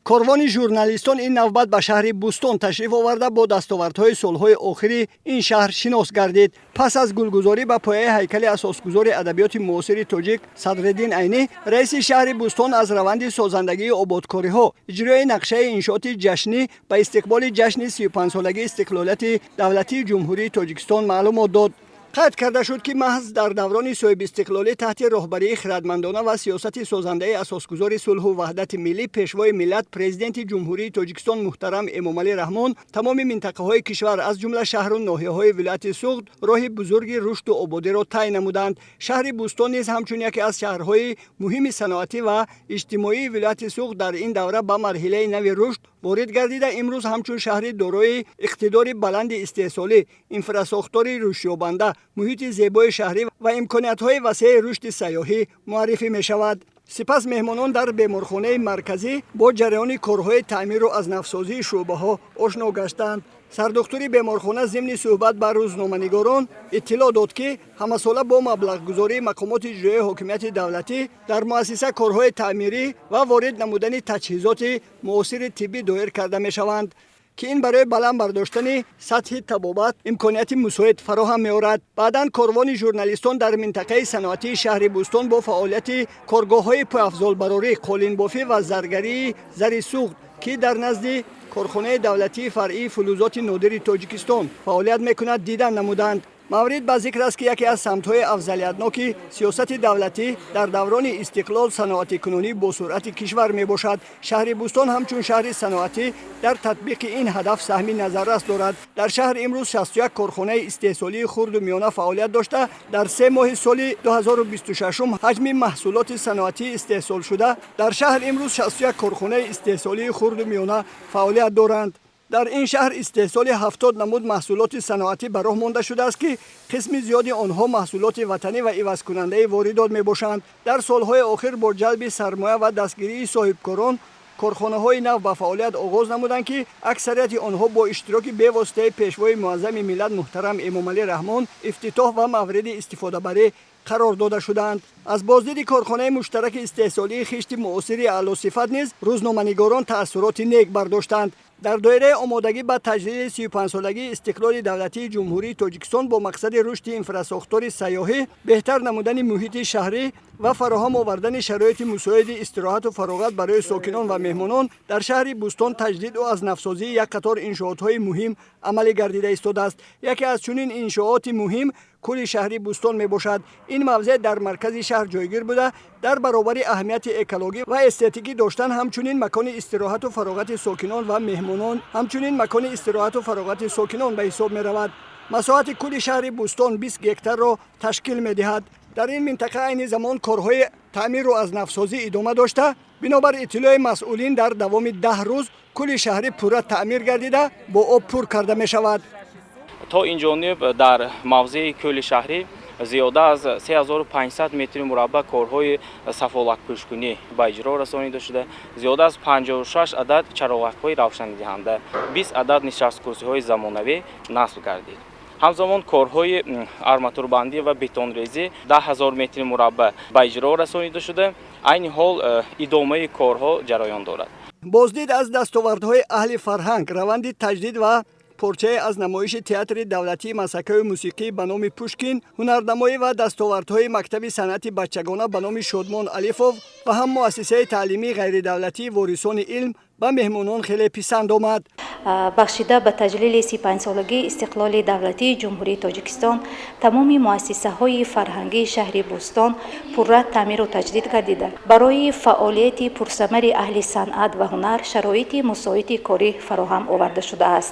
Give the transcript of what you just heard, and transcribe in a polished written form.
کاروان ژورنالیستان این نوبت به شهر بوستون تشریف آورده با دستاوردهای صلح‌های آخری این شهر شناس گردید. پس از گلگذاری به پایه هیکل اساسگذار ادبیات معاصر تاجیک صدرالدین عینی، رئیس شهر بوستون از روند سازندگی آبادکاری‌ها، اجرای نقشه انشاءات جشنی به استقبال جشن 35 سالگی استقلالیت دولتی جمهوری تاجیکستان معلومات داد. قید کرده شد که محض در دوران صاحب استقلالی تحت رهبری خردمندانه و سیاست سازنده اساسگذار صلح و وحدت ملی پیشوای ملت پرزیدنت جمهوری تاجیکستان محترم امامعلی رحمان تمام منطقه های کشور از جمله شهر و ناحیه های ولایت سوخت راه بزرگ رشد و آبادی را طی نمودند. شهر بوستون نیز همچون یکی از شهرهای مهم صنعتی و اجتماعی ولایت سوخت در این دوره به مرحله نوی رشد وارد گردیده امروز همچون شهر دارای اقتدار بلند استحصالی، انفراساختاری رشدیابنده، محیط زیبای شهری و امکانات‌های وسیع رشد سیاحی معرفی می‌شود. سپس مهمانان در بیمارخانه مرکزی با جریان کارهای تعمیر و از نفسازی شعبه‌ها آشنا گشتند. سردکتر بیمارخانه ضمن صحبت با روزنامه‌نگاران اطلاع داد که همساله با مبلغ‌گذاری مقامات اجرایی حاکمیت دولتی در مؤسسه کارهای تعمیری و وارد نمودن تجهیزات معاصر طبی دایر کرده می‌شوند که این برای بلند برداشتن سطح طبابت امکانیت مساعد فراهم می‌آورد. بعداً کاروان ژورنالیستان در منطقه صنعتی شهر بوستون با فعالیت کارگاه‌های پایافضل براری، قالین‌بافی و زرگری زر سوخت که در نزد کارخانه دولتی فرعی فلزات نادر تاجیکستان فعالیت می‌کند دیدن نمودند. مورد به ذکر است که یکی از سمت‌های افضلیت‌ناک سیاست دولتی در دوران استقلال صنعت کنونی با سرعت کشور میباشد. شهر بوستون همچون شهر صنعتی در تطبیق این هدف سهمی نظررس دارد. در شهر امروز 61 کارخانه استحصالی خرد و میانه فعالیت داشته در 3 ماه سال 2026 حجم محصولات صنعتی استحصال شده در شهر امروز 61 کارخانه استحصالی خرد و میانه فعالیت دارند. در این شهر استحصال 70 نمود محصولات صنعتی به راه مانده شده است که قسم زیادی آنها محصولات وطنی و عوض کننده واردات میباشند. در سالهای آخر با جلب سرمایه و دستگیری صاحبکاران کارخانه‌های نو به فعالیت آغاز نمودند که اکثریت آنها با اشتراک بی‌واسطه پیشوای معظم ملت محترم امامعلی رحمان افتتاح و مورد استفاده بری قرار داده شدند. از بازدید کارخانه مشترک استحصالی خشت معاصر اعلی صفت نیز روزنامه‌نگاران تأثیرات نیک برداشتند. در دایره آمادگی به تجدید 35 سالگی استقلال دولتی جمهوری تاجیکستان با مقصد رشد انفراساختار سیاحی، بهتر نمودن محیط شهری و فراهم آوردن شرایط مساعد استراحت و فراغت برای ساکنان و مهمانان در شهر بوستون تجدید و از نفسازی یک قطار انشاءات‌های مهم عملی گردیده ایستاده است. یکی از چنین انشاءات مهم کل شهری بوستون می باشد. این موضع در مرکز شهر جایگیر بوده در برابر اهمیت اکولوژی و استتیکی داشتن همچنین مکان استراحت و فراغت ساکنان و مهمانان به حساب می رود. مساحت کل شهر بوستون 20 هکتار را تشکیل می دهد. در این منطقه عین زمان کارهای تعمیر و از نفسازی ادامه داشته بنابر اطلاع مسئولین در دوام 10 روز کل شهر پورا تعمیر گردیده با آب پر کرده می شود. تا این جانب در موضع کل شهری زیاده از 3500 متر مربع کارهای سفالک پوشکنی به اجرا رسانیده شده. زیاده از 56 عدد چراغک‌های روشنی دهنده، 20 عدد نشست کرسی‌های زمانوی نصب گردید. همزمان کارهای آرماتوربندی و بتونریزی 10,000 متر مربع به اجرا رسانیده شده. این حال ادامه کارها جریان دارد. بازدید از دستاوردهای اهل فرهنگ، روند تجدید و پارچه از نمایش تئاتر دولتی مسکه موسیقی به نام پوشکین، هنرنمایی و دستاوردهای مکتب صنعت بچگانه به نام شادمان الیفوف و هم مؤسسه تعلیمی غیر دولتی وارثان علم به مهمانان خیلی پسند آمد. بخشیده به تجلیل 35 سالگی استقلال دولتی جمهوری تاجیکستان، تمام مؤسسه های فرهنگی شهر بوستون پررد تعمیر و تجدید گردیده. برای فعالیت پرثمر اهل صنعت و هنر شرایط مساعد کاری فراهم آورده شده است.